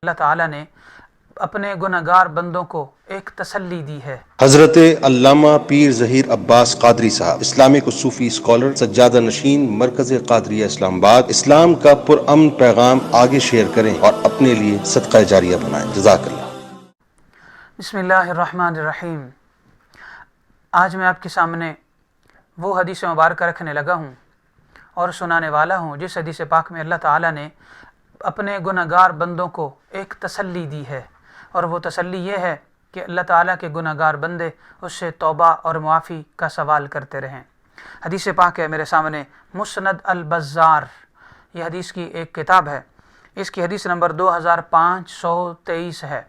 اللہ تعالیٰ نے اپنے گنہگار بندوں کو ایک تسلی دی ہے۔ حضرت علامہ پیر ظہیر عباس قادری صاحب، اسلامک و صوفی اسکالر، سجادہ نشین، مرکز قادریہ اسلام آباد۔ اسلام کا پرامن پیغام آگے شیئر کریں اور اپنے لیے صدقہ جاریہ بنائیں۔ جزاک اللہ۔ بسم اللہ الرحمن الرحیم۔ آج میں آپ کے سامنے وہ حدیث مبارکہ رکھنے لگا ہوں اور سنانے والا ہوں جس حدیث پاک میں اللہ تعالیٰ نے اپنے گنہگار بندوں کو ایک تسلی دی ہے، اور وہ تسلی یہ ہے کہ اللہ تعالیٰ کے گنہگار بندے اس سے توبہ اور معافی کا سوال کرتے رہیں۔ حدیث پاک ہے میرے سامنے، مسند البزار، یہ حدیث کی ایک کتاب ہے، اس کی حدیث نمبر 2523 ہے۔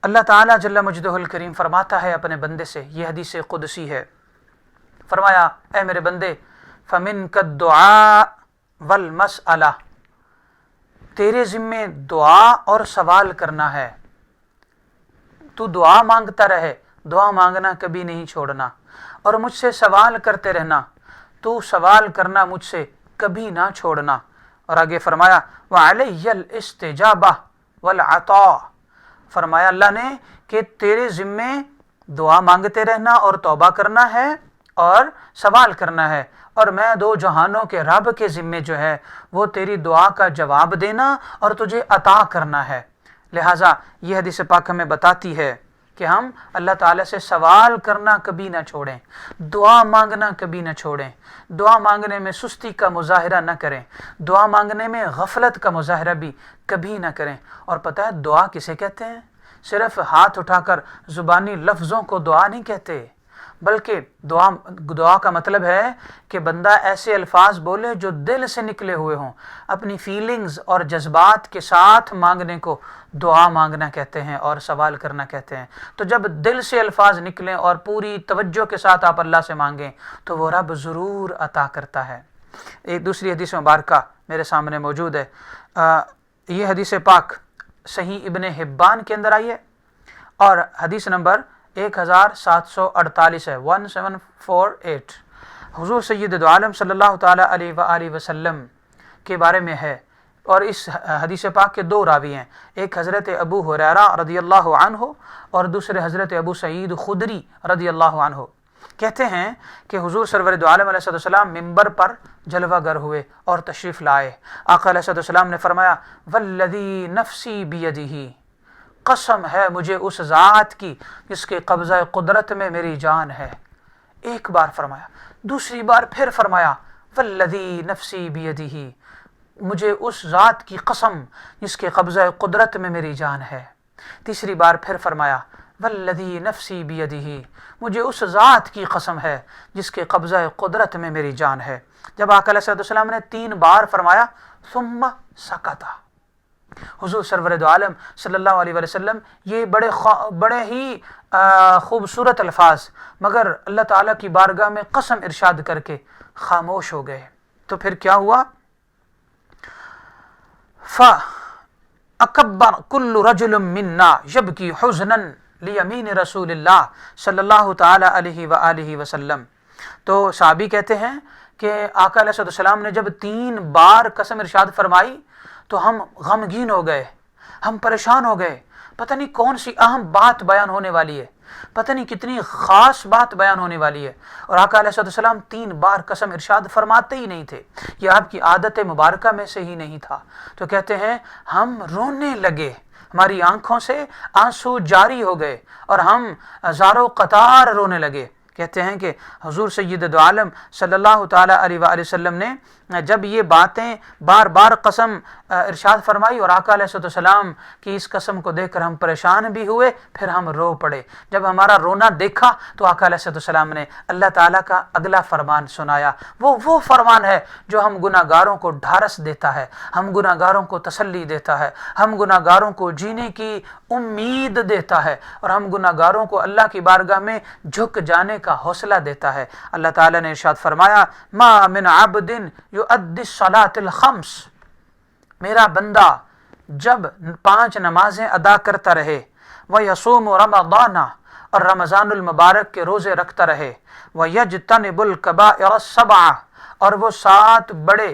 اللہ تعالیٰ جل مجدہ الکریم فرماتا ہے اپنے بندے سے، یہ حدیث قدسی ہے، فرمایا اے میرے بندے فَمِنْكَ الدُّعَاء وَالْمَسْأَلَةِ، تیرے ذمے دعا اور سوال کرنا ہے، تو دعا مانگتا رہے، دعا مانگنا کبھی نہیں چھوڑنا، اور مجھ سے سوال کرتے رہنا، تو سوال کرنا مجھ سے کبھی نہ چھوڑنا۔ اور آگے فرمایا وَعَلَيَّ الْإِسْتِجَابَةُ وَالْعَطَاءُ، فرمایا اللہ نے کہ تیرے ذمے دعا مانگتے رہنا اور توبہ کرنا ہے اور سوال کرنا ہے، اور میں دو جہانوں کے رب کے ذمے جو ہے وہ تیری دعا کا جواب دینا اور تجھے عطا کرنا ہے۔ لہٰذا یہ حدیث پاک ہمیں بتاتی ہے کہ ہم اللہ تعالیٰ سے سوال کرنا کبھی نہ چھوڑیں، دعا مانگنا کبھی نہ چھوڑیں، دعا مانگنے میں سستی کا مظاہرہ نہ کریں، دعا مانگنے میں غفلت کا مظاہرہ بھی کبھی نہ کریں۔ اور پتہ ہے دعا کسے کہتے ہیں؟ صرف ہاتھ اٹھا کر زبانی لفظوں کو دعا نہیں کہتے، بلکہ دعا کا مطلب ہے کہ بندہ ایسے الفاظ بولے جو دل سے نکلے ہوئے ہوں، اپنی فیلنگز اور جذبات کے ساتھ مانگنے کو دعا مانگنا کہتے ہیں اور سوال کرنا کہتے ہیں۔ تو جب دل سے الفاظ نکلیں اور پوری توجہ کے ساتھ آپ اللہ سے مانگیں تو وہ رب ضرور عطا کرتا ہے۔ ایک دوسری حدیث مبارکہ میرے سامنے موجود ہے، یہ حدیث پاک صحیح ابن حبان کے اندر آئی ہے اور حدیث نمبر 1748 ہے، 1748، حضور سید دو عالم صلی اللہ تعالیٰ علیہ وآلہ وسلم کے بارے میں ہے، اور اس حدیث پاک کے دو راوی ہیں، ایک حضرت ابو ہریرہ رضی اللہ عنہ اور دوسرے حضرت ابو سعید خدری رضی اللہ عنہ۔ کہتے ہیں کہ حضور سرور دو عالم علیہ السلام ممبر پر جلوہ گر ہوئے اور تشریف لائے۔ آقا علیہ السلام نے فرمایا والذی نفسی بیدہ، قسم ہے مجھے اس ذات کی جس کے قبضہ قدرت میں میری جان ہے۔ ایک بار فرمایا، دوسری بار پھر فرمایا والذی نفسی بیدہ، مجھے اس ذات کی قسم جس کے قبضہ قدرت میں میری جان ہے۔ تیسری بار پھر فرمایا والذی نفسی بیدہ، مجھے اس ذات کی قسم ہے جس کے قبضہ قدرت میں میری جان ہے۔ جب آقا علیہ السلام نے 3 بار فرمایا ثم سکت، حضور سرور دو عالم صلی اللہ علیہ وسلم یہ بڑے ہی خوبصورت الفاظ مگر اللہ تعالیٰ کی بارگاہ میں قسم ارشاد کر کے خاموش ہو گئے۔ تو پھر کیا ہوا؟ فَأَكَبَّرَ كُلُّ رَجُلٍ مِّنَّا يَبْكِي حُزْنًا لِيَمِينِ رسول اللہ صلی اللہ تعالیٰ علیہ وآلہ وسلم۔ تو صحابی کہتے ہیں کہ آقا علیہ السلام نے جب 3 بار قسم ارشاد فرمائی تو ہم غمگین ہو گئے، ہم پریشان ہو گئے، پتہ نہیں کون سی اہم بات بیان ہونے والی ہے، پتہ نہیں کتنی خاص بات بیان ہونے والی ہے۔ اور آقا علیہ السلام 3 بار قسم ارشاد فرماتے ہی نہیں تھے، یہ آپ کی عادت مبارکہ میں سے ہی نہیں تھا۔ تو کہتے ہیں ہم رونے لگے، ہماری آنکھوں سے آنسو جاری ہو گئے اور ہم زارو قطار رونے لگے۔ کہتے ہیں کہ حضور سید دو عالم صلی اللہ تعالیٰ علیہ وآلہ وسلم نے جب یہ باتیں بار بار قسم ارشاد فرمائی اور آقا علیہ السلام کی اس قسم کو دیکھ کر ہم پریشان بھی ہوئے، پھر ہم رو پڑے۔ جب ہمارا رونا دیکھا تو آقا علیہ السلام نے اللہ تعالیٰ کا اگلا فرمان سنایا، وہ فرمان ہے جو ہم گناہ گاروں کو ڈھارس دیتا ہے، ہم گناہ گاروں کو تسلی دیتا ہے، ہم گناہ گاروں کو جینے کی امید دیتا ہے، اور ہم گناہ گاروں کو اللہ کی بارگاہ میں جھک جانے کا حوصلہ دیتا ہے۔ اللہ تعالیٰ نے ارشاد فرمایا ما من عبد یؤدی الصلاۃ الخمس، میرا بندہ جب 5 نمازیں ادا کرتا رہے، ویصوم رمضان، اور رمضان المبارک کے روزے رکھتا رہے، ویجتنب الکبائر السبع، اور وہ 7 بڑے